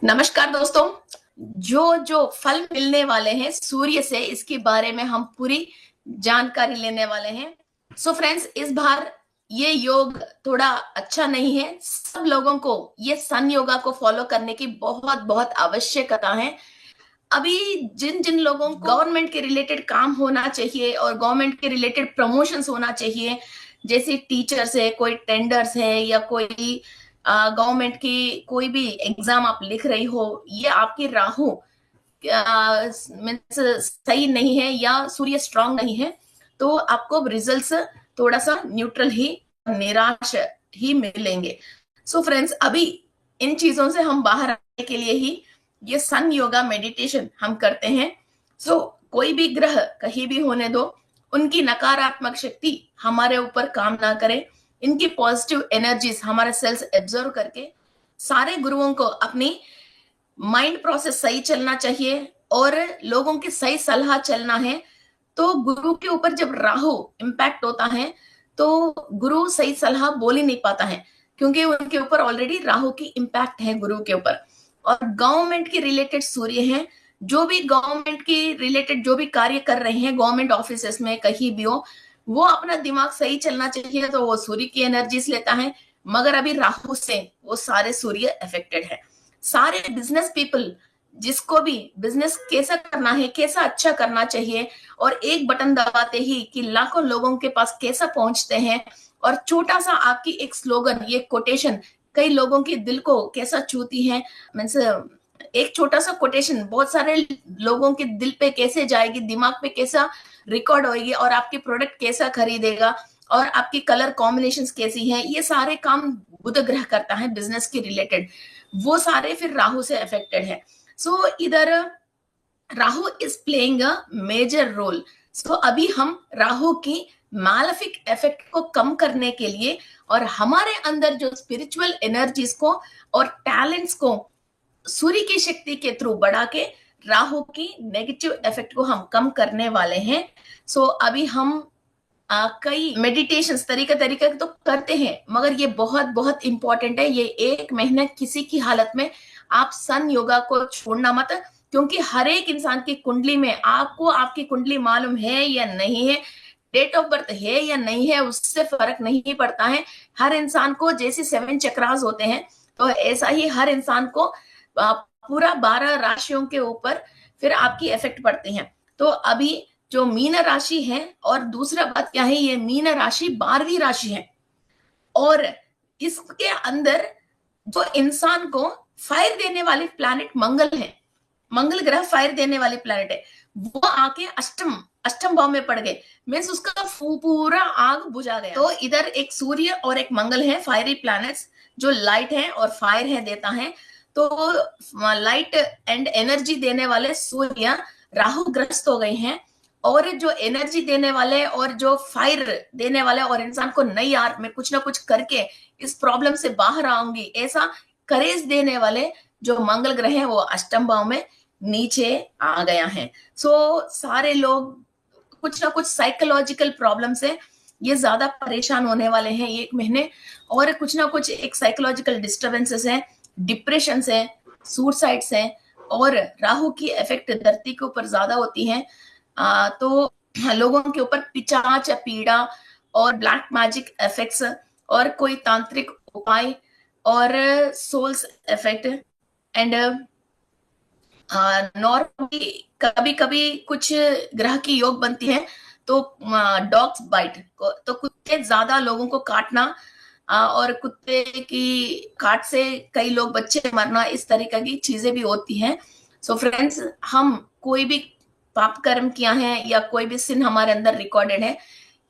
नमस्कार दोस्तों। जो जो फल मिलने वाले हैं सूर्य से, इसके बारे में हम पूरी जानकारी लेने वाले हैं। सो फ्रेंड्स, इस बार ये योग थोड़ा अच्छा नहीं है। सब लोगों को ये सन योगा को फॉलो करने की बहुत बहुत आवश्यकता है। अभी जिन जिन लोगों को गवर्नमेंट के रिलेटेड काम होना चाहिए और गवर्नमेंट के रिलेटेड प्रमोशंस होना चाहिए, जैसे टीचर्स है, कोई टेंडर्स है, या कोई गवर्नमेंट की कोई भी एग्जाम आप लिख रही हो, ये आपकी राहु मीन्स सही नहीं है या सूर्य स्ट्रांग नहीं है, तो आपको रिजल्ट्स थोड़ा सा न्यूट्रल ही, निराश ही मिलेंगे। सो फ्रेंड्स, अभी इन चीजों से हम बाहर आने के लिए ही ये सन योगा मेडिटेशन हम करते हैं। सो कोई भी ग्रह कहीं भी होने दो, उनकी नकारात्मक शक्ति हमारे ऊपर काम ना करे, इनकी पॉजिटिव एनर्जीज हमारे सेल्स एब्जॉर्व करके सारे गुरुओं को अपनी माइंड प्रोसेस सही चलना चाहिए और लोगों की सही सलाह चलना है। तो गुरु के ऊपर जब राहु इम्पैक्ट होता है तो गुरु सही सलाह बोल ही नहीं पाता है, क्योंकि उनके ऊपर ऑलरेडी राहु की इम्पैक्ट है गुरु के ऊपर। और गवर्नमेंट के रिलेटेड सूर्य हैं, जो भी गवर्नमेंट के रिलेटेड जो भी कार्य कर रहे हैं गवर्नमेंट ऑफिसेस में कहीं भी हो, वो अपना दिमाग सही चलना चाहिए, तो वो सूर्य की एनर्जीज लेता है। मगर अभी राहु से वो सारे सूर्य अफेक्टेड है। सारे बिजनेस पीपल, जिसको भी बिजनेस कैसा करना है, कैसा अच्छा करना चाहिए, और एक बटन दबाते ही कि लाखों लोगों के पास कैसा पहुंचते हैं, और छोटा सा आपकी एक स्लोगन, ये कोटेशन कई लोगों के दिल को कैसा छूती है। मीन्स एक छोटा सा कोटेशन बहुत सारे लोगों के दिल पे कैसे जाएगी, दिमाग पे कैसा रिकॉर्ड होगी, और आपकी प्रोडक्ट कैसा खरीदेगा, और आपकी कलर कॉम्बिनेशंस कैसी हैं, ये सारे काम बुध ग्रह करता है बिजनेस के रिलेटेड। वो सारे फिर राहु से अफेक्टेड है। सो इधर Rahu is playing a major role. So अभी हम राहु की मैलेफिक इफेक्ट को कम करने के लिए और हमारे अंदर जो स्पिरिचुअल एनर्जीज को और टैलेंट्स को सूर्य की शक्ति के थ्रू बढ़ा के राहु की नेगेटिव इफेक्ट को हम कम करने वाले हैं। सो अभी हम कई मेडिटेशन तरीका तो करते हैं, मगर ये बहुत बहुत इंपॉर्टेंट है। ये एक महीना किसी की हालत में आप सन योगा को छोड़ना मत, क्योंकि हर एक इंसान की कुंडली में, आपको आपकी कुंडली मालूम है या नहीं है, डेट ऑफ बर्थ है या नहीं है, उससे फर्क नहीं पड़ता है। हर इंसान को जैसे 7 चक्रास होते हैं, तो ऐसा ही हर इंसान को पूरा 12 राशियों के ऊपर फिर आपकी इफेक्ट पड़ती है। तो अभी जो मीन राशि है, और दूसरा बात क्या है, ये मीन राशि 12वीं राशि है, और इसके अंदर जो इंसान को फायर देने वाले प्लैनेट मंगल है, मंगल ग्रह फायर देने वाली प्लैनेट है, वो आके अष्टम भाव में पड़ गए, मीन्स उसका पूरा आग बुझा गया। तो इधर एक सूर्य और एक मंगल है, फायरी प्लैनेट्स, जो लाइट है और फायर है देता है। तो लाइट एंड एनर्जी देने वाले सूर्य राहु ग्रस्त हो गए हैं, और जो एनर्जी देने वाले और जो फायर देने वाले, और इंसान को नहीं यार मैं कुछ ना कुछ करके इस प्रॉब्लम से बाहर आऊंगी, ऐसा करेज देने वाले जो मंगल ग्रह है, वो अष्टम भाव में नीचे आ गया है। सो सारे लोग कुछ ना कुछ साइकोलॉजिकल प्रॉब्लम से ये ज्यादा परेशान होने वाले हैं एक महीने, और कुछ ना कुछ एक साइकोलॉजिकल डिस्टर्बेंसेस है, डिप्रेशन है, सुसाइड्स है, और राहु की इफेक्ट धरती के ऊपर ज्यादा होती है। तो लोगों के ऊपर पिचाच पीड़ा और ब्लैक मैजिक इफेक्ट्स, और कोई तांत्रिक उपाय और सोल्स इफेक्ट, एंड नॉर्मली कभी कभी कुछ ग्रह की योग बनती है, तो डॉग्स बाइट को, तो कुत्ते ज्यादा लोगों को काटना, और कुत्ते की काट से कई लोग बच्चे मरना, इस तरीके की चीजें भी होती हैं। सो फ्रेंड्स, हम कोई भी पाप कर्म किया है या कोई भी सिन हमारे अंदर रिकॉर्डेड है,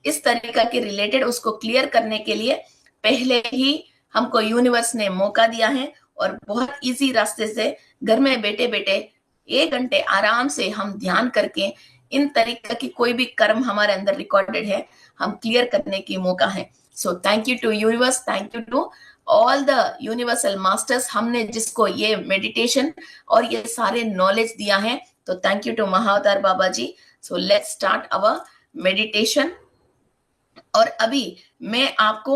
इस तरीका के रिलेटेड उसको क्लियर करने के लिए पहले ही हमको यूनिवर्स ने मौका दिया है, और बहुत इजी रास्ते से घर में बैठे बैठे 1 घंटे आराम से हम ध्यान करके इन तरीके की कोई भी कर्म हमारे अंदर रिकॉर्डेड है, हम क्लियर करने की मौका है। So thank you to universe, thank you to all the universal masters, हमने जिसको ये मेडिटेशन और ये सारे नॉलेज दिया है, तो thank you to Mahavatar Baba ji. So let's start our meditation. और अभी मैं आपको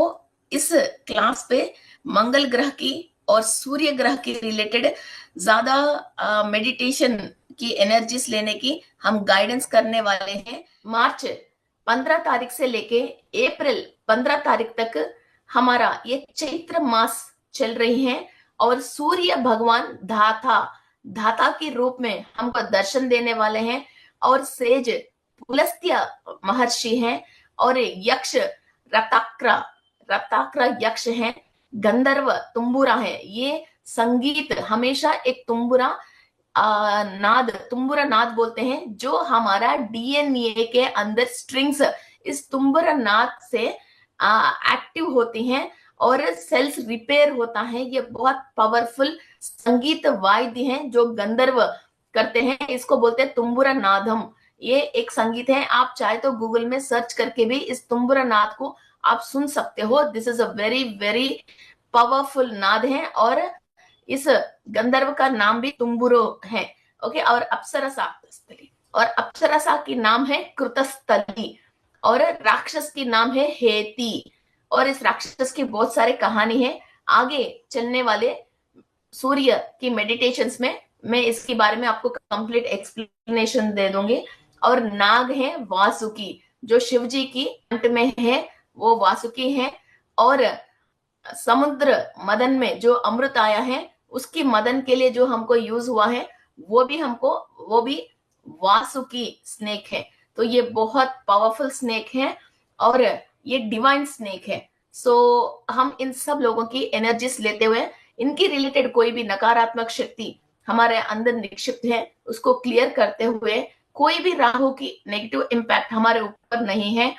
इस क्लास पे मंगल ग्रह की और सूर्य ग्रह के रिलेटेड ज्यादा मेडिटेशन की एनर्जीज लेने की हम गाइडेंस करने वाले हैं। मार्च 15 तारीख से लेके अप्रैल 15 तारीख तक हमारा ये चैत्र मास चल रही है और सूर्य भगवान धाता के रूप में हमको दर्शन देने वाले हैं और सेज पुलस्त्य महर्षि हैं और यक्ष रताक्र रताक्र यक्ष हैं, गंधर्व तुम्बुरा है। ये संगीत हमेशा एक तुम्बुरा नाद बोलते हैं जो हमारा डीएनए के अंदर स्ट्रिंग्स इस तुम्बुरा नाद से एक्टिव होती हैं और सेल्स रिपेयर होता है। ये बहुत पावरफुल संगीत वाद्य हैं जो गंधर्व करते हैं, इसको बोलते हैं तुम्बुरा नादम। ये एक संगीत है, आप चाहे तो गूगल में सर्च करके भी इस तुम्बुरा नाद को आप सुन सकते हो। This is a very very powerful नाद है और इस गंधर्व का नाम भी तुम्बुरो है। ओके, और अप्सरसा की नाम है कृतस्थली और राक्षस की नाम है हेती और इस राक्षस की बहुत सारी कहानी है। आगे चलने वाले सूर्य की मेडिटेशंस में मैं इसके बारे में आपको कंप्लीट एक्सप्लेनेशन दे दूंगी। और नाग है वासुकी, जो शिव जी की कंठ में है वो वासुकी है और समुद्र मदन में जो अमृत आया है उसकी मदन के लिए जो हमको यूज हुआ है वो भी वासुकी स्नेक है। तो ये बहुत पावरफुल स्नेक है और ये डिवाइन स्नेक है। सो हम इन सब लोगों की एनर्जीज लेते हुए इनकी रिलेटेड कोई भी नकारात्मक शक्ति हमारे अंदर निक्षिप्त है उसको क्लियर करते हुए कोई भी राहु की नेगेटिव इम्पैक्ट हमारे ऊपर नहीं है,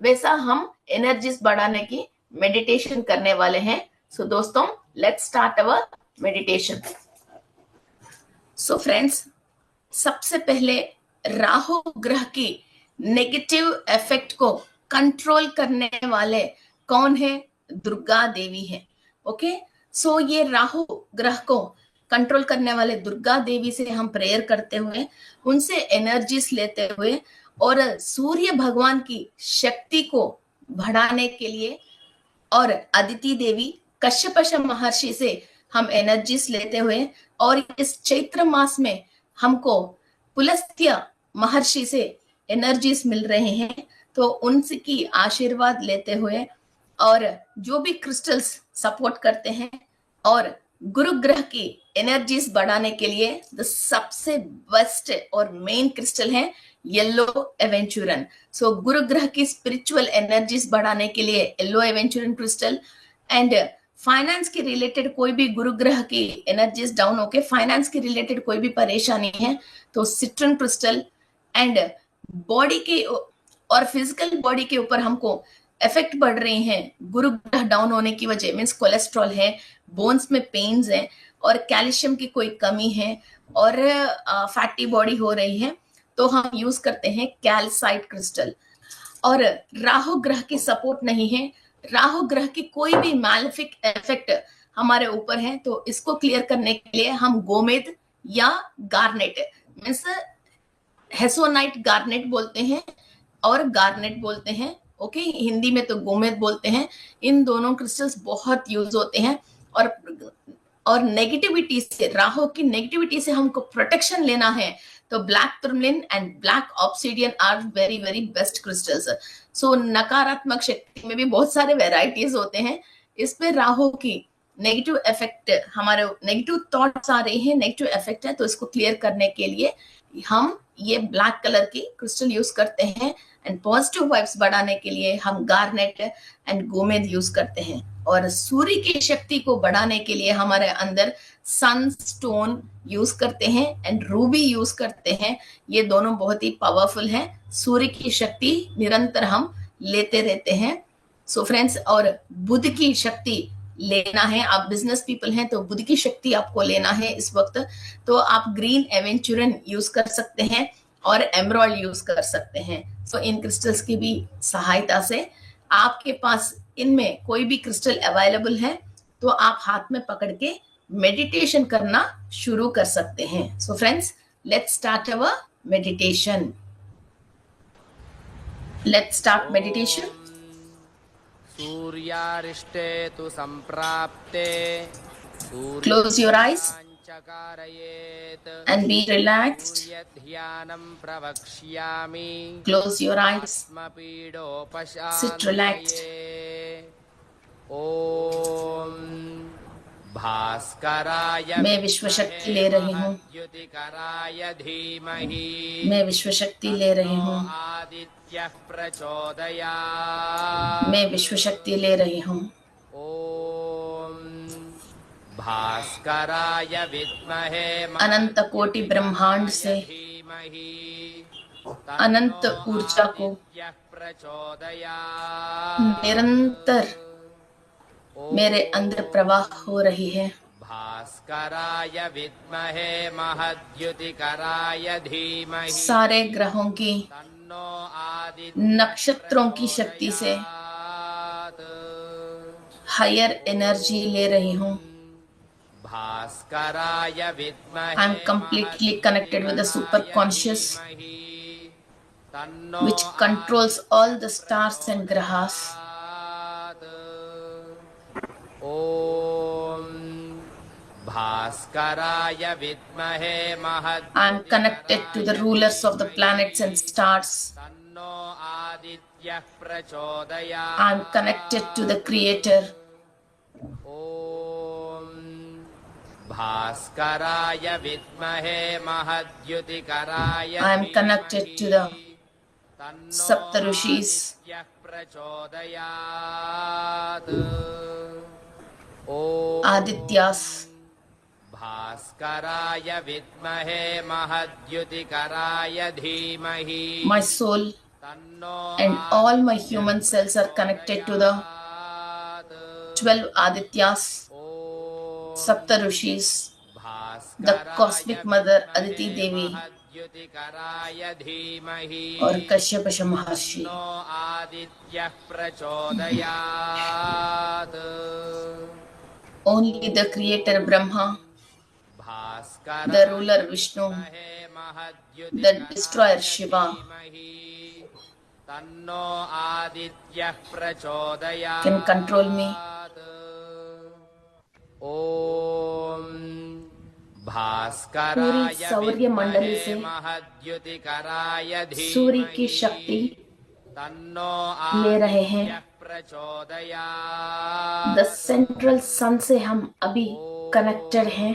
वैसा हम एनर्जीज बढ़ाने की मेडिटेशन करने वाले हैं। सो दोस्तों, let's start our meditation. So friends, सबसे पहले राहु ग्रह की नेगेटिव इफेक्ट को कंट्रोल करने वाले कौन है? दुर्गा देवी है। ओके, सो ये राहु ग्रह को कंट्रोल करने वाले दुर्गा देवी से हम प्रेयर करते हुए उनसे एनर्जीज लेते हुए और सूर्य भगवान की शक्ति को बढ़ाने के लिए और अदिति देवी कश्यप महर्षि से हम एनर्जीज लेते हुए और इस चैत्र मास में हमको पुलस्त्य महर्षि से एनर्जीज मिल रहे हैं, तो उनकी आशीर्वाद लेते हुए और जो भी क्रिस्टल्स सपोर्ट करते हैं और गुरु ग्रह की एनर्जीज बढ़ाने के लिए सबसे बेस्ट और मेन क्रिस्टल है येलो एवेंचुरन। सो गुरु ग्रह की स्पिरिचुअल एनर्जीज बढ़ाने के लिए yellow aventurine crystal and finance के रिलेटेड कोई भी गुरु ग्रह की एनर्जीज डाउन होके फाइनेंस के रिलेटेड कोई भी परेशानी है तो सिट्रन क्रिस्टल एंड बॉडी के और फिजिकल बॉडी के ऊपर हमको इफेक्ट बढ़ रही हैं गुरु ग्रह डाउन होने की वजह, मीन्स कोलेस्ट्रॉल है, बोन्स में पेन्स है और कैल्शियम की कोई कमी है और फैटी बॉडी हो रही है, तो हम यूज करते हैं कैल्साइट क्रिस्टल। और राहु ग्रह की सपोर्ट नहीं है, राहु ग्रह की कोई भी मैलेफिक इफेक्ट हमारे ऊपर है, तो इसको क्लियर करने के लिए हम गोमेद या गार्नेट, मीन्स हेसोनाइट गार्नेट बोलते हैं और गार्नेट बोलते हैं। ओके, हिंदी में तो गोमेद बोलते हैं। इन दोनों क्रिस्टल्स बहुत यूज होते हैं और नेगेटिविटी से, राहु की नेगेटिविटी से हमको प्रोटेक्शन लेना है तो black tourmaline and black obsidian are very very best crystals. So नकारात्मक शक्ति में भी बहुत सारे वेराइटीज होते हैं, इस पे राहु की नेगेटिव इफेक्ट, हमारे नेगेटिव थॉट्स आ रहे हैं, नेगेटिव इफेक्ट है, तो इसको क्लियर करने के लिए हम ये ब्लैक कलर की क्रिस्टल यूज करते हैं एंड पॉजिटिव वाइब्स बढ़ाने के लिए हम गार्नेट एंड गोमेद यूज करते हैं। और सूर्य की शक्ति को बढ़ाने के लिए हमारे अंदर सनस्टोन यूज करते हैं एंड रूबी यूज करते हैं। ये दोनों बहुत ही पावरफुल हैं, सूर्य की शक्ति निरंतर हम लेते रहते हैं। सो फ्रेंड्स, और बुध की शक्ति लेना है, आप बिजनेस पीपल हैं तो बुध की शक्ति आपको लेना है इस वक्त, तो आप ग्रीन एवेंचुरन यूज कर सकते हैं और एमराल्ड यूज कर सकते हैं। सो इन क्रिस्टल्स की भी सहायता से आपके पास इनमें कोई भी क्रिस्टल अवेलेबल है तो आप हाथ में पकड़ के मेडिटेशन करना शुरू कर सकते हैं। So friends, let's start our meditation. Let's start meditation. सूर्यारिष्टे तु संप्राप्ते Close your eyes and be relaxed. Close your eyes. Sit relaxed. ओम भास्कराय मैं विश्व शक्ति ले रही हूँ। महद्युतिकराय धीमहि मैं विश्व शक्ति ले रही हूँ। आदित्यः प्रचोदयात्। मैं विश्व शक्ति ले रही हूँ। ओम भास्कराय विद्महे अनंत कोटि ब्रह्मांड से धीमहि अनंत ऊर्जा को प्रचोदयात्। निरंतर मेरे अंदर प्रवाह हो रही है। भास्कराय विद्महे महद्युतिकराय धीमहि सारे ग्रहों की तन्नो आदित्य नक्षत्रों की शक्ति से हायर एनर्जी ले रही हूँ। भास्कराय विद्महे I am completely connected with the superconscious which controls all the stars and grahas. ओम भास्कराय विद्महे महद्युतिकराय I am connected to the rulers of the planets and stars. तन्नो आदित्यः प्रचोदयात्। I am connected to the creator. ओम भास्कराय विद्महे महद्युतिकराय I am connected to the तन्नो Saptarishis. आदित्यः प्रचोदयात्। ओम Adityas. भास्कराय विद्महे महद्युतिकराय धीमहि My soul तन्नो and all my human cells are connected to the 12 Adityas, Om Saptarishis, भास्कराय the cosmic mother Aditi Devi महद्युतिकराय धीमहि और कश्यप महर्षि। No आदित्यः प्रचोदयात्। Only the creator Brahma, भास्कराय the ruler Vishnu, the destroyer Shiva तन्नो आदित्यः प्रचोदयात्। can control me. ओम भास्कराय पूरी सौर्य मंडली से महद्युतिकराय सूर्य की शक्ति तन्नो ले रहे हैं। प्रचोदयात्। द सेंट्रल सन से हम अभी कनेक्टेड हैं।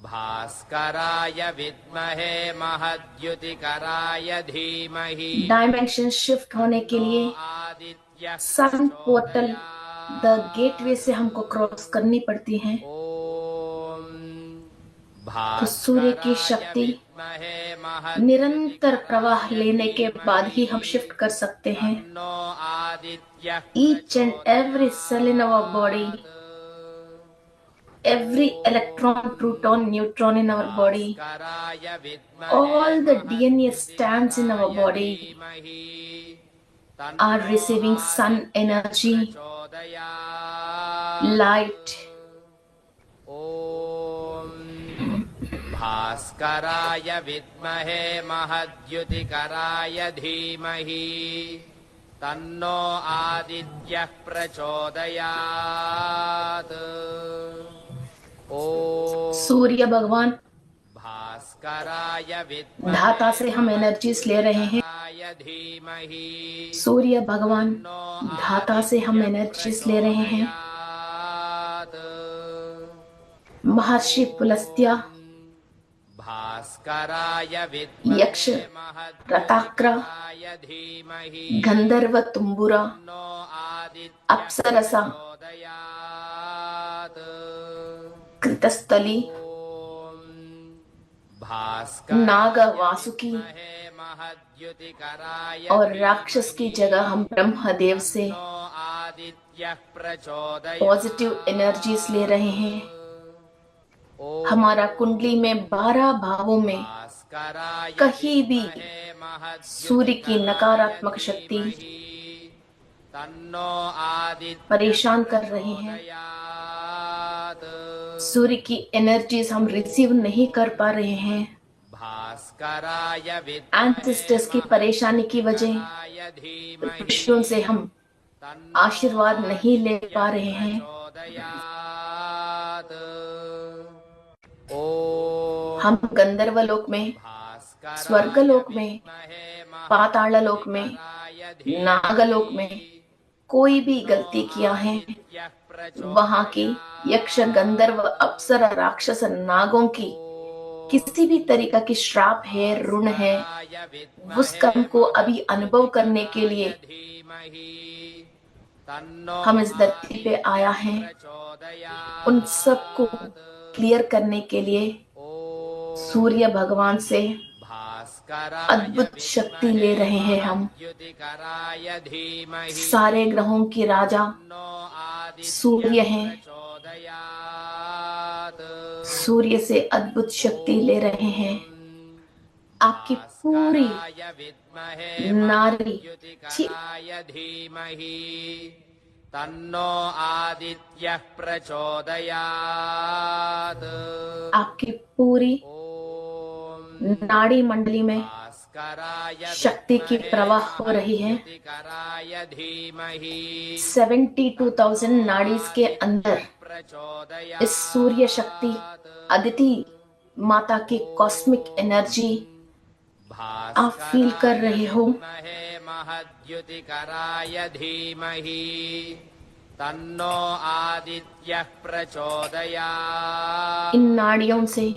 भास्कराय विद्महे महद्युतिकराय धीमहि डायमेंशन शिफ्ट होने के लिए आदित्यः सन पोर्टल द गेटवे से हमको क्रॉस करनी पड़ती है। ओम तो सूर्य की शक्ति निरंतर प्रवाह लेने के बाद ही हम शिफ्ट कर सकते हैं। Each and every cell in our body, every electron, proton, neutron in our body, all the DNA strands in our body are receiving sun energy, light. भास्कराय विद्महे महद्युतिकराय धीमहि तन्नो आदित्यः प्रचोदयात्। ओम सूर्य भगवान भास्कराय धाता से हम एनर्जीज ले रहे हैं। धीमहि सूर्य भगवान धाता से हम एनर्जीज ले रहे हैं। महर्षि पुलस्त्य, भास्कराय यक्ष, रताक्र, गंधर्व तुम्बुरा, अप्सरसा, कृतस्थली, नाग, वासुकी और राक्षस की जगह हम ब्रह्मदेव से पॉजिटिव एनर्जीज ले रहे हैं। हमारा कुंडली में 12 भावों में कहीं भी सूर्य की नकारात्मक शक्ति परेशान कर रही है। सूर्य की एनर्जीज हम रिसीव नहीं कर पा रहे हैं। एंसेस्टर्स की परेशानी की वजह ऋषियों से हम आशीर्वाद नहीं ले पा रहे हैं। ॐ हम गंधर्व लोक में, भास्कराय स्वर्गलोक में, विद्महे पाताल लोक में, महद्युतिकराय नागलोक धीमहि में कोई भी तन्नो गलती किया है, आदित्यः वहां की यक्ष, गंधर्व, अप्सरा, राक्षस, नागों की किसी भी तरीका की श्राप है, ऋण है, भास्कराय उस विद्महे कर्म को अभी अनुभव करने के महद्युतिकराय लिए धीमहि तन्नो हम इस धरती पे आदित्यः आया है। उन सब को प्रचोदयात् क्लियर करने के लिए ॐ सूर्य भगवान से भास्कराय अद्भुत शक्ति विद्महे ले रहे हैं हम। महद्युतिकराय धीमहि सारे ग्रहों की राजा तन्नो आदित्यः सूर्य हैं। प्रचोदयात् सूर्य से अद्भुत शक्ति ले रहे हैं। आपकी पूरी भास्कराय विद्महे नारी महद्युतिकराय धीमहि तन्नो आदित्यः प्रचोदयात् आपकी पूरी ॐ नाड़ी मंडली में भास्कराय शक्ति की विद्महे प्रवाह हो रही है। महद्युतिकराय धीमहि 72,000 नाड़ीज के अंदर प्रचोदयात् इस सूर्य शक्ति, अदिति माता की कॉस्मिक एनर्जी आप फील कर रहे हो। विद्महे महद्युतिकराय धीमहि तन्नो आदित्यः प्रचोदयात् इन नाड़ियों से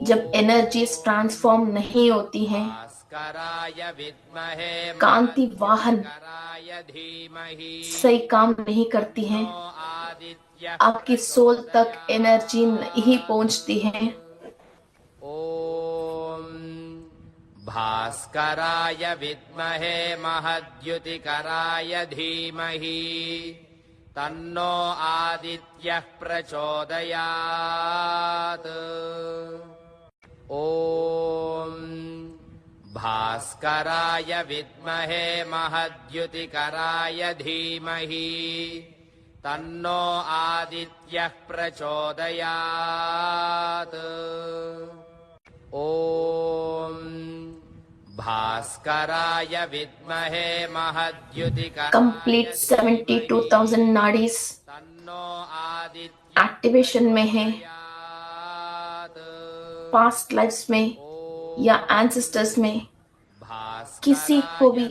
जब एनर्जीज ट्रांसफॉर्म नहीं होती हैं, भास्कराय विद्महे कांति वाहन महद्युतिकराय धीमहि सही काम नहीं करती हैं, आदित्यः आपकी सोल तक एनर्जी नहीं पहुंचती है। ॐ भास्कराय विद्महे महद्युतिकराय धीमहि तन्नो आदित्यः प्रचोदयात् ॐ भास्कराय विद्महे महद्युतिकराय धीमहि तन्नो आदित्यः प्रचोदयात् ॐ भास्कराय विद्महे महद्युतिकराय कंप्लीट 72,000 नाड़ीज तन्नो आदित्यः एक्टिवेशन में है। पास्ट लाइफ्स में या एंसेस्टर्स में किसी को भी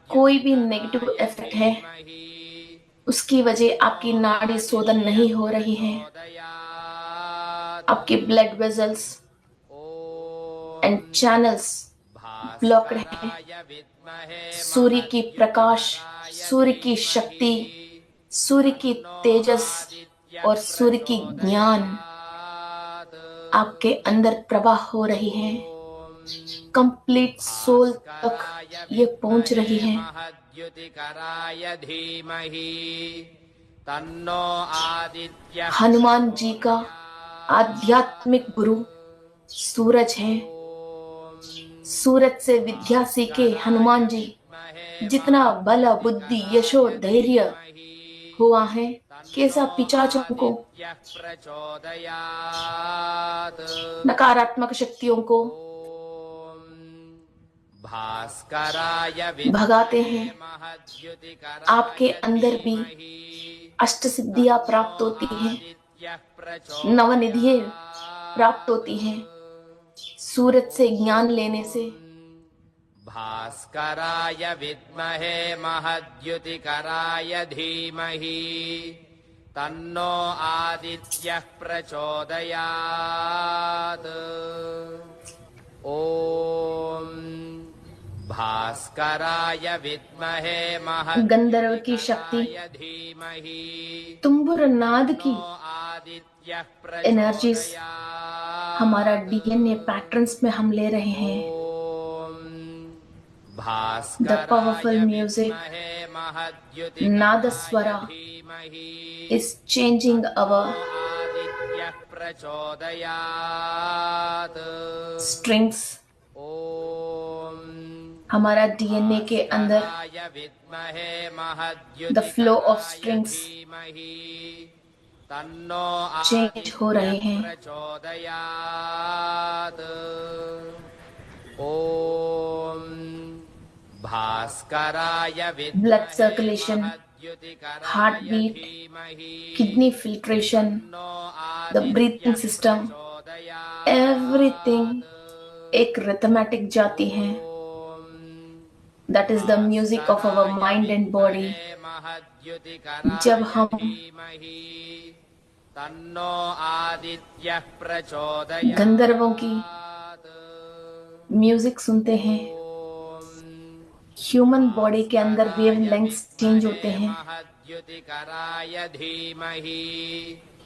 कोई भी नेगेटिव इफेक्ट है, उसकी वजह आपकी नाड़ी शोधन नहीं हो रही है। आपके blood vessels and channels blocked हैं। सूर्य की प्रकाश, सूर्य की शक्ति, सूर्य की तेजस और सूर्य की ज्ञान आपके अंदर प्रवाह हो रही है। कंप्लीट सोल तक ये पहुंच रही है। हनुमान जी का आध्यात्मिक गुरु सूरज है। सूरज से विद्या सीखे हनुमान जी, जितना बल, बुद्धि, यशो, धैर्य हुआ है, कैसा पिशाचों को, नकारात्मक शक्तियों को भगाते हैं। आपके अंदर भी अष्ट सिद्धियां प्राप्त होती हैं, नवनिधियां प्राप्त होती हैं सूरज से ज्ञान लेने से। भास्कराय विद्महे महद्युतिकराय धीमहि तन्नो आदित्यः प्रचोदयात् ॐ भास्कराय विद्महे गंधर्व की शक्ति, महद्युतिकराय धीमहि तुम्बुर नाद की आदित्यः एनर्जीज प्रचोदयात् हमारा डीएनए पैटर्न्स में हम ले रहे हैं। The powerful music, Nadaswara, is changing our strings. हमारा डीएनए के अंदर the flow of strings change हो रहे हैं। भास्कराय blood circulation heart beat, kidney filtration, the breathing system, everything एक रिथमेटिक जाती है। That is the music of our mind and body. जब हम गंधर्वों की म्यूजिक सुनते हैं, ह्यूमन बॉडी के अंदर वेवलेंथ्स चेंज होते हैं,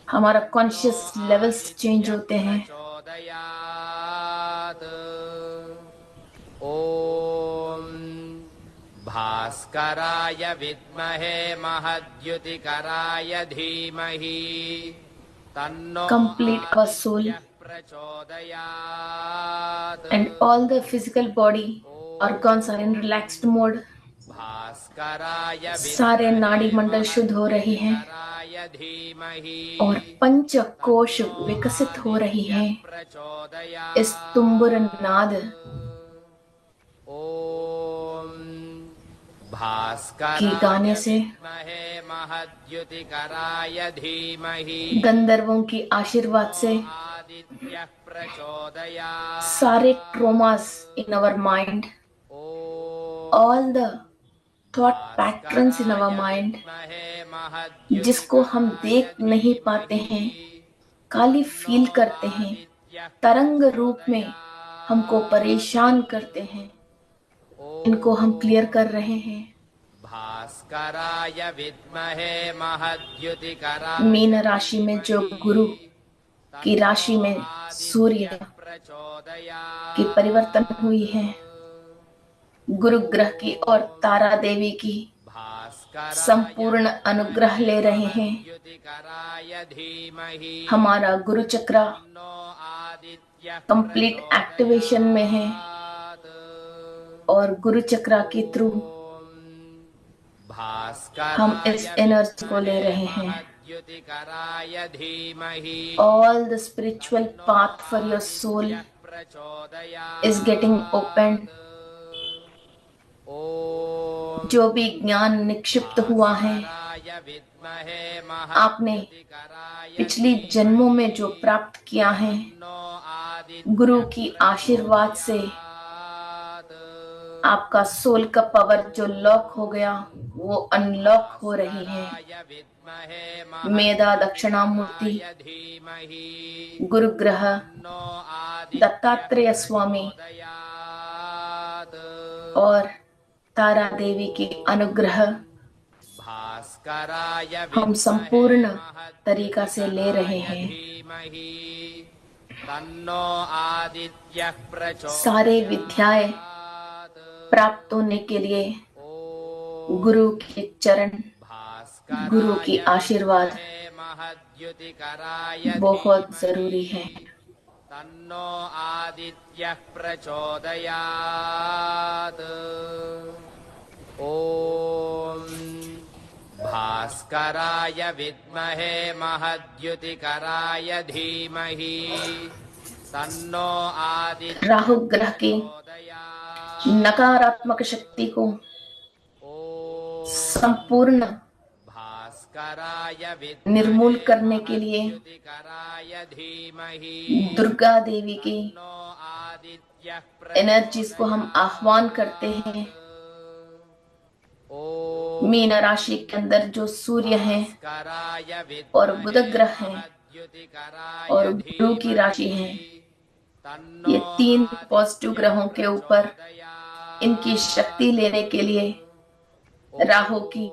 हमारा कॉन्शियस लेवल्स चेंज होते हैं। ओम भास्कराय विद्महे महद्युतिकराय धीमहि तन्नो Complete our soul प्रचोदयात् and all the physical body organs are in relaxed mode. भास्कराय सारे नाड़ी मंडल शुद्ध हो रही हैं विद्महे धीमहि और पंच कोश विकसित हो रही हैं इस तुम्बुर नाद। ओम की भास्कराय गाने से विद्महे महद्युतिकराय धीमहि गंधर्वों की आशीर्वाद से आदित्यः प्रचोदयात् सारे traumas in our mind, all the thought patterns in our mind, जिसको हम देख नहीं पाते हैं, खाली फील करते हैं, तरंग रूप में हमको परेशान करते हैं, इनको हम क्लियर कर रहे हैं। भास्कराय विद्महे महद्युतिकराय मीन राशि में जो गुरु की राशि में सूर्य की परिवर्तन हुई है, गुरु ग्रह की और तारा देवी की संपूर्ण अनुग्रह ले रहे हैं। हमारा गुरु चक्र कंप्लीट एक्टिवेशन में है और गुरु चक्र के थ्रू हम इस एनर्जी को ले रहे हैं। All the spiritual path for your soul is getting opened. जो भी ज्ञान निक्षिप्त हुआ है, आपने पिछली जन्मों में जो प्राप्त किया है, गुरु की आशीर्वाद से आपका सोल का पावर जो लॉक हो गया वो अनलॉक हो रही है। मेधा दक्षिणामूर्ति गुरु ग्रह दत्तात्रेय स्वामी और तारा देवी की अनुग्रह हम संपूर्ण तरीका से ले रहे हैं। सारे विद्याएं प्राप्त होने के लिए गुरु के चरण, गुरु की आशीर्वाद बहुत जरूरी है। तन्नो आदित्यः प्रचोदयात्। ओम भास्कराय विद्महे महद्युतिकराय धीमहि तन्नो आदित्यः राहु ग्रह की नकारात्मक शक्ति को संपूर्ण निर्मूल करने के लिए दुर्गा देवी की एनर्जीज को हम आह्वान करते हैं। मीन राशि के अंदर जो सूर्य है और बुध ग्रह है और गुरु की राशि है, ये तीन पॉजिटिव ग्रहों के ऊपर इनकी शक्ति लेने के लिए राहु की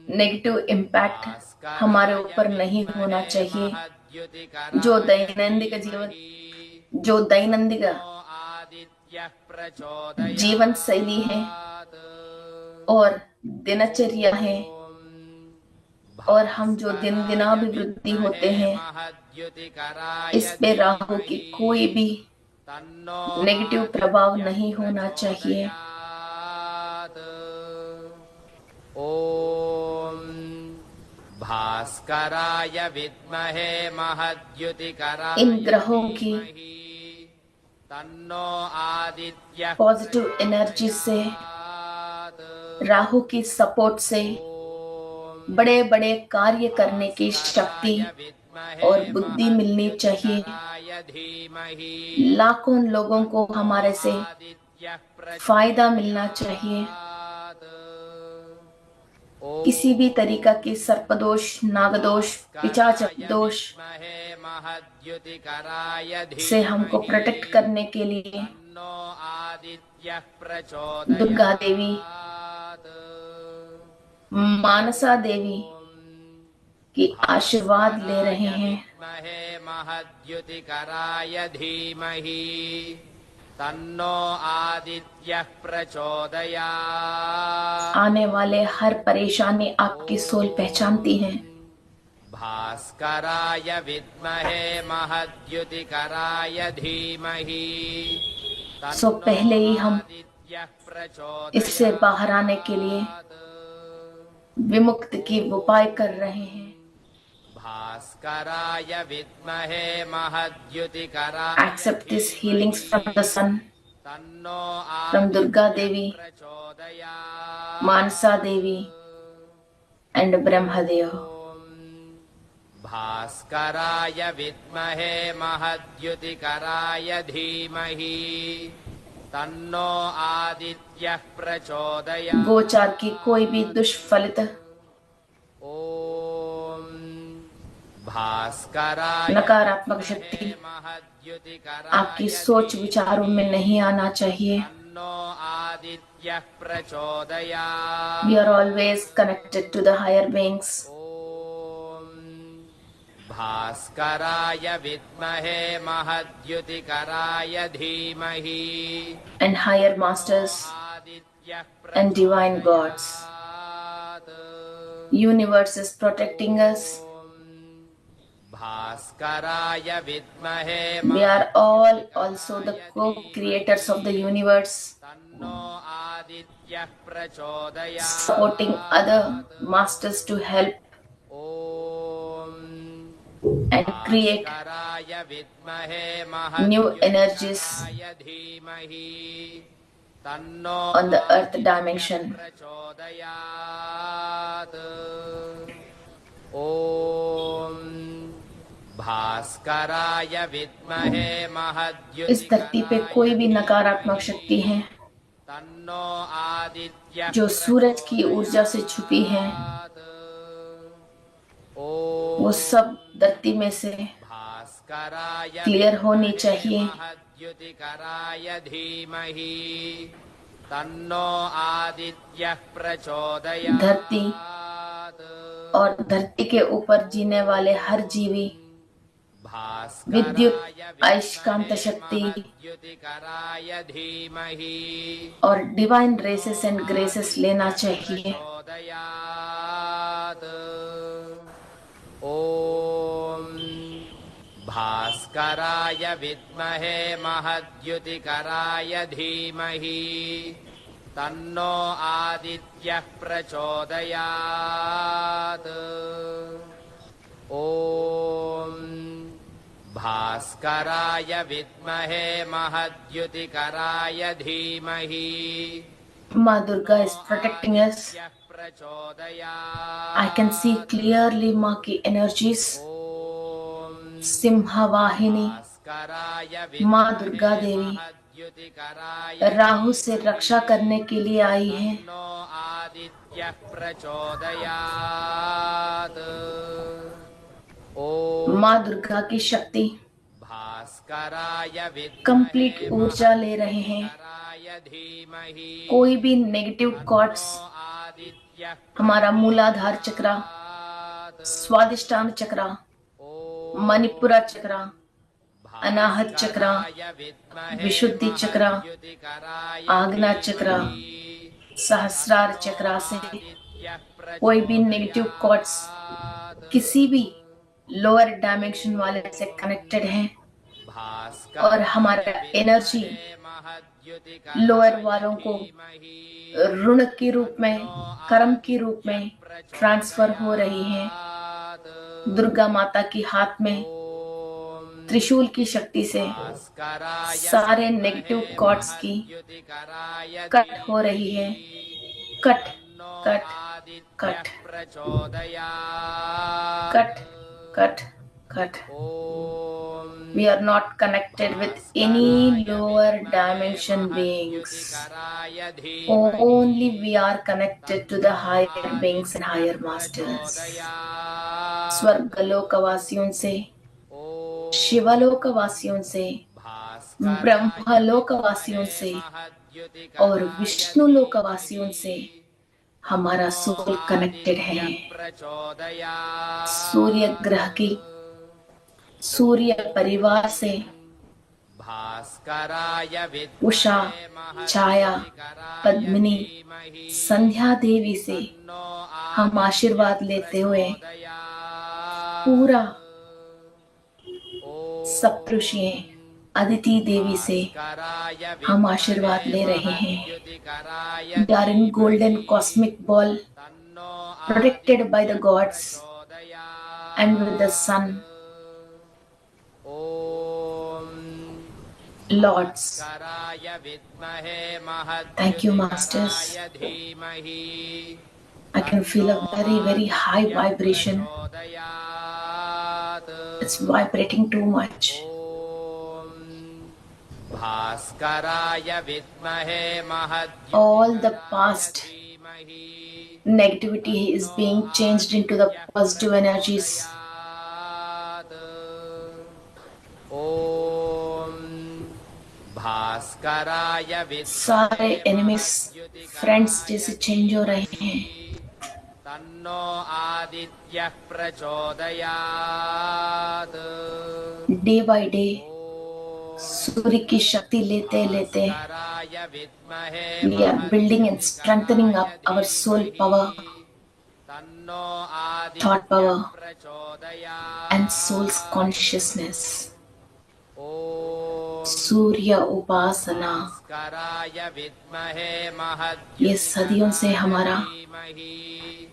नेगेटिव इम्पैक्ट हमारे ऊपर नहीं होना चाहिए। जो दैनंदिन जीवन शैली है और दिनचर्या है और हम जो दिन दिनाभिवृद्धि होते हैं, इस पे राहु की कोई भी नेगेटिव प्रभाव नहीं होना चाहिए। ओम भास्कराय विद्महे महद्युतिकराय इन ग्रहों की तन्नो आदित्यः पॉजिटिव एनर्जी से, राहु की सपोर्ट से बड़े बड़े कार्य करने की शक्ति और बुद्धि मिलनी चाहिए। लाखों लोगों को हमारे से फायदा मिलना चाहिए। किसी भी तरीका की सर्पदोष, नागदोष, पिशाच दोष से हमको प्रोटेक्ट करने के लिए दुर्गा देवी, मानसा देवी की आशीर्वाद ले रहे हैं। तन्नो आदित्यः प्रचोदयात्। आने वाले हर परेशानी आपकी सोल पहचानती है। भास्कराय विद्महे महद्युतिकराय धीमहि। सो पहले ही हम इससे बाहर आने के लिए विमुक्त की उपाय कर रहे हैं। भास्कराय विद्महे महद्युतिकराय। Accept these healings from the sun, तन्नो from Durga Devi, प्रचोदयात्। Manasa Devi, and Brahmadeva. भास्कराय विद्महे महद्युतिकराय धीमहि। तन्नो आदित्यः प्रचोदयात्। गोचार की कोई भी दुष्फलित ओम भास्कराय नकारात्मक शक्ति आपकी सोच विचारों में नहीं आना चाहिए। तन्नो आदित्यः प्रचोदयात्। We are always connected to the higher beings. भास्कराय विद्महे महद्युतिकराय धीमहि। And higher masters and divine gods. Universe is protecting us. भास्कराय विद्महे We are all also the co-creators of the universe, तन्नो आदित्यः प्रचोदयात्। supporting other masters to help and create भास्कराय विद्महे new energies महद्युतिकराय धीमहि। तन्नो on the earth dimension. प्रचोदयात्। ओम भास्कराय विद्महे महद्युतिकराय। इस धरती पे कोई भी नकारात्मक शक्ति है तन्नो आदित्यः जो सूरज की ऊर्जा से छुपी है, वो सब धरती में से भास्कराय क्लियर होनी चाहिए। महद्युतिकराय धीमहि। तन्नो आदित्यः प्रचोदयात्। धरती और धरती के ऊपर जीने वाले हर जीवी विद्युत, अयस्कांत शक्ति महद्युतिकराय धीमहि। और डिवाइन रेसेस एंड ग्रेसेस लेना चाहिए। प्रचोदयात्। ओम भास्कराय विद्महे महद्युतिकराय धीमहि। तन्नो आदित्यः प्रचोदयात्। ओम भास्कराय विद्महे महद्युतिकराय धीमहि। माँ Durga is protecting us. I can see clearly माँ की energies. सिंहवाहिनी माँ दुर्गा देवी राहु से रक्षा करने के लिए आई है। माँ दुर्गा की शक्ति कंप्लीट ऊर्जा ले रहे हैं। कोई भी नेगेटिव कॉर्ड्स हमारा मूलाधार चक्रा, स्वादिष्टान चक्रा, मणिपुरा चक्रा, अनाहत चक्रा, विशुद्धि चक्रा, आग्ना चक्रा, सहस्रार चक्रा से कोई भी नेगेटिव कॉर्ड्स किसी भी लोअर डायमेंशन वाले से कनेक्टेड हैं और हमारा एनर्जी लोअर वालों को ऋण के रूप में, कर्म के रूप में ट्रांसफर हो रही है। दुर्गा माता की हाथ में त्रिशूल की शक्ति से सारे नेगेटिव कॉर्ड्स की कट हो रही है। कट कट cut, प्रचोदयात् cut, cut, cut. Om We are not connected with any lower dimension beings. महाद्युतिकराय धीमहि Only we are connected to the higher beings and higher masters. प्रचोदयात् स्वर्गलोकवासियों से, ॐ शिवलोकवासियों से, ब्रह्मलोकवासियों से और विष्णु लोकवासियों से हमारा सोल कनेक्टेड है। सूर्य ग्रह की, सूर्य परिवार से, उषा, छाया, पद्मिनी, संध्या देवी से हम आशीर्वाद लेते हुए पूरा सप्तऋषियों, अदिति देवी से हम आशीर्वाद ले रहे हैं। We are in golden cosmic ball, protected by the gods and with the sun, lords. Thank you, masters. I can feel a very, very high vibration. It's vibrating too much. All the past negativity is being changed into the positive energies. सारे enemies, friends जैसे change हो रहे हैं। तन्नो आदित्यः प्रचोदयात् Day by day सूर्य की शक्ति लेते लेते we are building and strengthening up our soul power, thought power and soul's consciousness. सूर्य उपासना ये सदियों से हमारा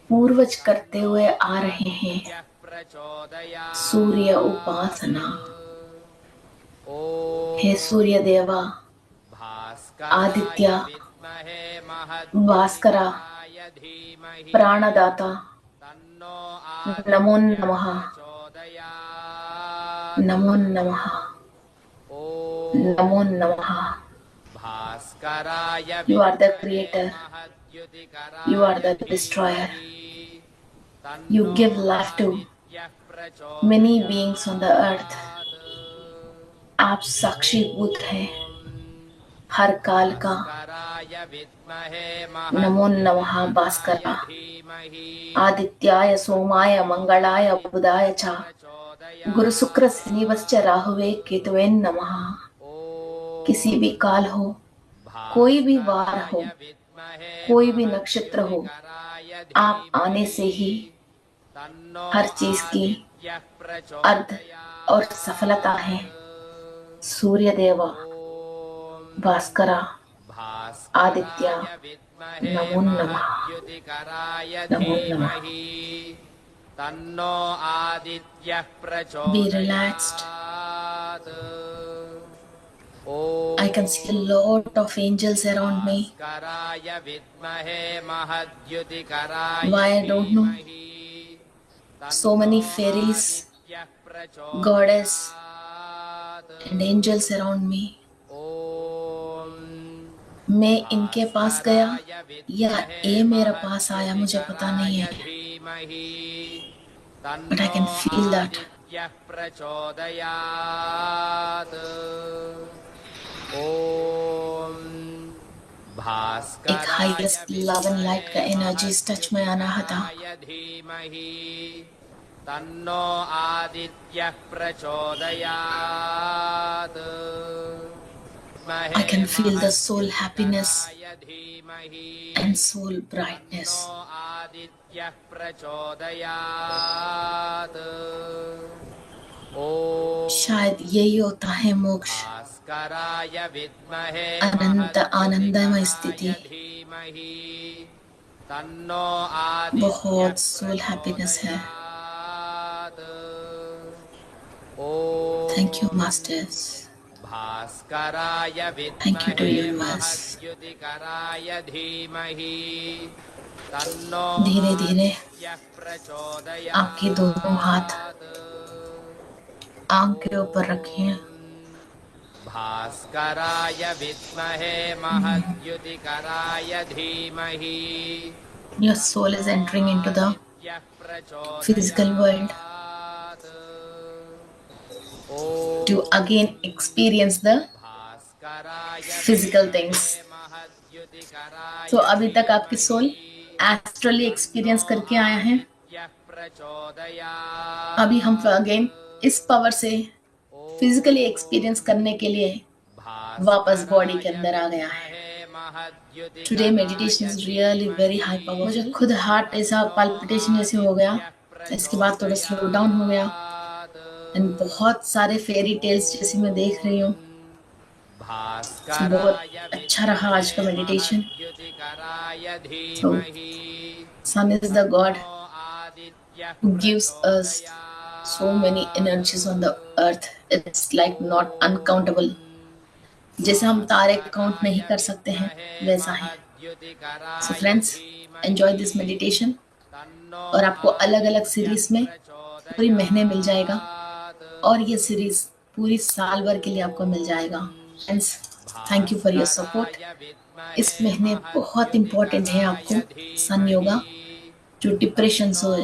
पूर्वज करते हुए आ रहे हैं। सूर्य उपासना, हे सूर्य देवा, आदित्य, भास्करा, प्राणदाता, नमो नमः, नमो नमः, नमो नमः। You are the creator, you are the destroyer. You give life to many beings on the earth. आप साक्षीभूत हैं हर काल का। नमो नमः भास्करा, आदित्याय, सोमाय, मंगलाय, बुधाय च, गुरु शुक्र शनिश्च राहुवे केतवे नमः। किसी भी काल हो, कोई भी वार हो, कोई भी नक्षत्र हो, आप आने से ही हर चीज की अर्थ और सफलता है। सूर्य देवा, भास्करा, आदित्य, नमो नमः, नमो नमः। Be relaxed. I can see a lot of angels around me. Why I don't know. So many fairies, goddess and angels around me. मैं इनके पास गया या ये मेरे पास आया मुझे पता नहीं है, but I can feel that. एक highest love and light का energies touch में आना था। तन्नो आदित्यः प्रचोदयात् I can feel the soul happiness and soul brightness. आदित्यः प्रचोदयात् शायद यही होता है मोक्ष, अनंत आनंदमय स्थिति। बहुत सोल हैप्पीनेस है। Thank you masters. भास्कराय Thank you to विद्महे universe. महद्युतिकराय धीमहि तन्नो धीरे धीरे आदित्यः आपके दोनों हाथ प्रचोदयात् आंख के ऊपर रखिए। भास्कराय विद्महे महद्युतिकराय धीमहि Your soul is entering into the आदित्यः physical world प्रचोदयात् to again experience the भास्कराय physical things. महद्युतिकराय तो अभी तक आपकी सोल एस्ट्रली एक्सपीरियंस करके आया है। प्रचोदयात् अभी हम अगेन इस पावर से फिजिकली एक्सपीरियंस करने के लिए वापस बॉडी के अंदर आ गया है। Today meditation is really very high power. मुझे खुद हार्ट ऐसा पल्पिटेशन जैसे हो गया, इसके बाद थोड़ा स्लो डाउन हो गया एंड बहुत सारे फेरी टेल्स जैसे मैं देख रही हूँ। बहुत अच्छा रहा आज का meditation. Sun is the god who gives us so many energies on the earth. It's like not uncountable. जैसे हम तारे काउंट नहीं कर सकते हैं वैसा है। So friends, enjoy this meditation. और आपको अलग अलग सीरीज में पूरी महीने मिल जाएगा और ये सीरीज पूरी साल भर के लिए आपको मिल जाएगा। Friends, thank you for your support. इस महीने बहुत इम्पोर्टेंट है आपको सन योगा। जो डिप्रेशन से,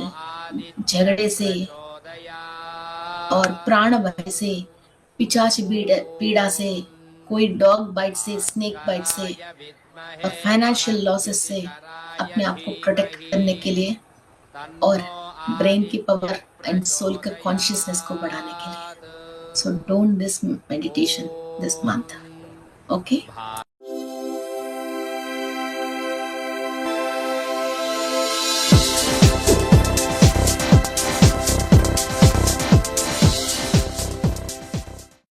झगड़े से और प्राण भय से, पिशाच पीड़ा से, कोई डॉग बाइट से, स्नेक बाइट से और फाइनेंशियल लॉसेस से अपने आप को प्रोटेक्ट करने के लिए और ब्रेन की पावर एंड सोल का कॉन्शियसनेस को बढ़ाने के लिए। So don't this meditation this month, okay.